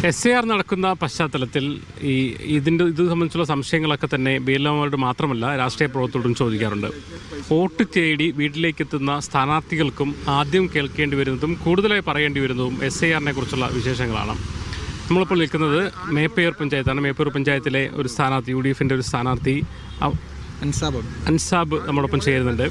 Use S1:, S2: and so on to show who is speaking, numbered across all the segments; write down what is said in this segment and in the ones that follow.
S1: SAR നടക്കുന്ന പശ്ചാത്തലത്തിൽ ഇത് സംബന്ധിച്ചുള്ള സംശയങ്ങളൊക്കെ തന്നെ BLOമാരോട് മാത്രമല്ല രാഷ്ട്രീയ പ്രവർത്തകരോടും ചോദിക്കാറുണ്ട്. വോട്ട് തേടി വീട്ടിലേക്കെത്തുന്ന സ്ഥാനാർത്ഥികൾക്കും ആദ്യം കേൾക്കേണ്ടി വരുന്നതും കൂടുതലായി പറയേണ്ടി വരുന്നതും SARനെ കുറിച്ചുള്ള വിശേഷങ്ങളാണ്. നമ്മളിപ്പോൾ നിൽക്കുന്നത് മേപ്പയൂർ പഞ്ചായത്താണ്. മേപ്പയൂർ പഞ്ചായത്തിലെ ഒരു സ്ഥാനാർത്ഥി, UDFൻ്റെ ഒരു സ്ഥാനാർത്ഥി അൻസാബ് നമ്മോടൊപ്പം ചേരുന്നുണ്ട്.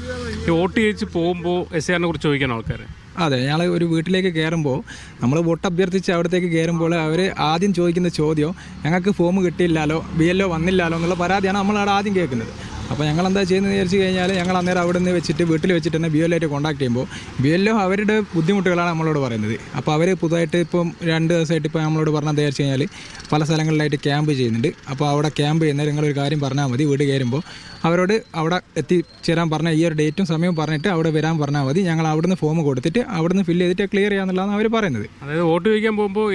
S1: ഈ വോട്ട് ചോദിച്ച് പോകുമ്പോൾ SARനെ കുറിച്ച് ചോദിക്കാൻ ആൾക്കാർ.
S2: അതെ, ഞങ്ങൾ ഒരു വീട്ടിലേക്ക് കയറുമ്പോൾ നമ്മൾ വോട്ട് അഭ്യർത്ഥിച്ച് അവിടത്തേക്ക് കയറുമ്പോൾ അവർ ആദ്യം ചോദിക്കുന്ന ചോദ്യം ഞങ്ങൾക്ക് ഫോം കിട്ടിയില്ലല്ലോ, BLO വന്നില്ലല്ലോ എന്നുള്ള പരാതിയാണ് നമ്മളവിടെ ആദ്യം കേൾക്കുന്നത്. അപ്പോൾ ഞങ്ങൾ എന്താ ചെയ്യുന്നത് വിചാരിച്ചു കഴിഞ്ഞാൽ ഞങ്ങൾ അന്നേരം അവിടെ നിന്ന് വെച്ചിട്ട് വീട്ടിൽ വെച്ചിട്ട് തന്നെ BLO ആയിട്ട് കോൺടാക്ട് ചെയ്യുമ്പോൾ BLO അവരുടെ ബുദ്ധിമുട്ടുകളാണ് നമ്മളോട് പറയുന്നത്. അപ്പോൾ അവർ പുതുതായിട്ട് ഇപ്പം 2 ദിവസമായിട്ട് ഇപ്പോൾ നമ്മളോട് പറഞ്ഞാൽ വിചാരിച്ചു കഴിഞ്ഞാൽ പല സ്ഥലങ്ങളിലായിട്ട് ക്യാമ്പ് ചെയ്യുന്നുണ്ട്. അപ്പോൾ അവിടെ ക്യാമ്പ് ചെയ്യുന്നേരം നിങ്ങളൊരു കാര്യം പറഞ്ഞാൽ മതി, വീട് കയറുമ്പോൾ അവരോട് അവിടെ എത്തിച്ചേരാൻ പറഞ്ഞ ഈ ഒരു ഡേറ്റും സമയവും പറഞ്ഞിട്ട് അവിടെ വരാൻ പറഞ്ഞാൽ മതി, ഞങ്ങൾ അവിടുന്ന് ഫോം കൊടുത്തിട്ട് അവിടുന്ന് ഫില്ല് ചെയ്തിട്ട് ക്ലിയർ ചെയ്യാന്നുള്ളതാണ് അവർ പറയുന്നത്.
S1: അതായത് വോട്ട് ചോദിക്കാൻ പോകുമ്പോൾ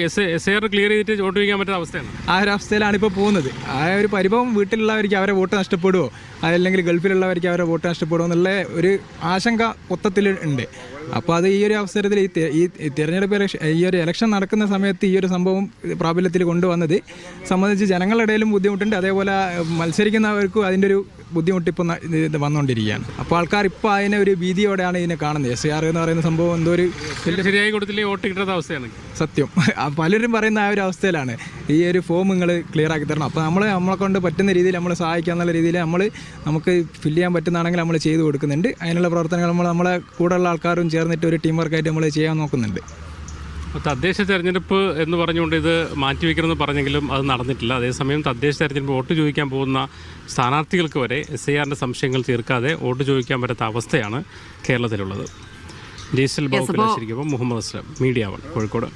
S1: SAR ക്ലിയർ ചെയ്തിട്ട് വോട്ട് ചോദിക്കാൻ പറ്റുന്ന അവസ്ഥയാണ്.
S2: ആ ഒരു അവസ്ഥയിലാണ് ഇപ്പോൾ പോകുന്നത്. ആ ഒരു പരിഭവം വീട്ടിലുള്ളവർക്ക് അവരെ വോട്ട് നഷ്ടപ്പെടുമോ, അതല്ലെങ്കിൽ ഗൾഫിലുള്ളവർക്ക് അവരെ വോട്ട് നഷ്ടപ്പെടുമോ എന്നുള്ള ഒരു ആശങ്ക മൊത്തത്തിൽ ഉണ്ട്. അപ്പോൾ അത് ഈ ഒരു അവസരത്തിൽ ഈ തിരഞ്ഞെടുപ്പ് ഈ ഒരു ഇലക്ഷൻ നടക്കുന്ന സമയത്ത് ഈ ഒരു സംഭവം പ്രാബല്യത്തിൽ കൊണ്ടുവന്നത് സംബന്ധിച്ച് ജനങ്ങളുടെ ഇടയിലും ബുദ്ധിമുട്ടുണ്ട്. അതേപോലെ മത്സരിക്കുന്നവർക്കും അതിൻ്റെ ഒരു ബുദ്ധിമുട്ട് ഇപ്പോൾ ഇത് വന്നുകൊണ്ടിരിക്കുകയാണ്. അപ്പോൾ ആൾക്കാർ ഇപ്പോൾ അതിനെ ഒരു ഭീതിയോടെയാണ് ഇതിനെ കാണുന്നത്. SAR എന്ന് പറയുന്ന സംഭവം എന്തോ ഒരു
S1: ശരിയായി കൊടുത്തില്ലേ വോട്ട് കിട്ടുന്ന അവസ്ഥയാണ്
S2: സത്യം. പലരും പറയുന്ന ആ ഒരു അവസ്ഥയിലാണ് ഈ ഒരു ഫോം നിങ്ങൾ ക്ലിയർ ആക്കി തരണം. അപ്പോൾ നമ്മളെ കൊണ്ട് പറ്റുന്ന രീതിയിൽ നമ്മൾ സഹായിക്കുക എന്നുള്ള രീതിയിൽ നമുക്ക് ഫില്ല് ചെയ്യാൻ പറ്റുന്നതാണെങ്കിൽ നമ്മൾ ചെയ്തു കൊടുക്കുന്നുണ്ട്. അതിനുള്ള പ്രവർത്തനങ്ങൾ നമ്മളെ കൂടെയുള്ള ആൾക്കാരും ചേർന്നിട്ട് ഒരു ടീം വർക്കായിട്ട് നമ്മൾ ചെയ്യാൻ നോക്കുന്നുണ്ട്.
S1: തദ്ദേശ തെരഞ്ഞെടുപ്പ് എന്ന് പറഞ്ഞുകൊണ്ട് ഇത് മാറ്റിവെക്കണമെന്ന് പറഞ്ഞെങ്കിലും അത് നടന്നിട്ടില്ല. അതേസമയം തദ്ദേശ തെരഞ്ഞെടുപ്പ് വോട്ട് ചോദിക്കാൻ പോകുന്ന സ്ഥാനാർത്ഥികൾക്ക് വരെ SARൻ്റെ സംശയങ്ങൾ തീർക്കാതെ വോട്ട് ചോദിക്കാൻ പറ്റാത്ത അവസ്ഥയാണ് കേരളത്തിലുള്ളത്. ജയ്സൽ ബാബു മുഹമ്മദ് അസ്ലം, മീഡിയ 1 കോഴിക്കോട്.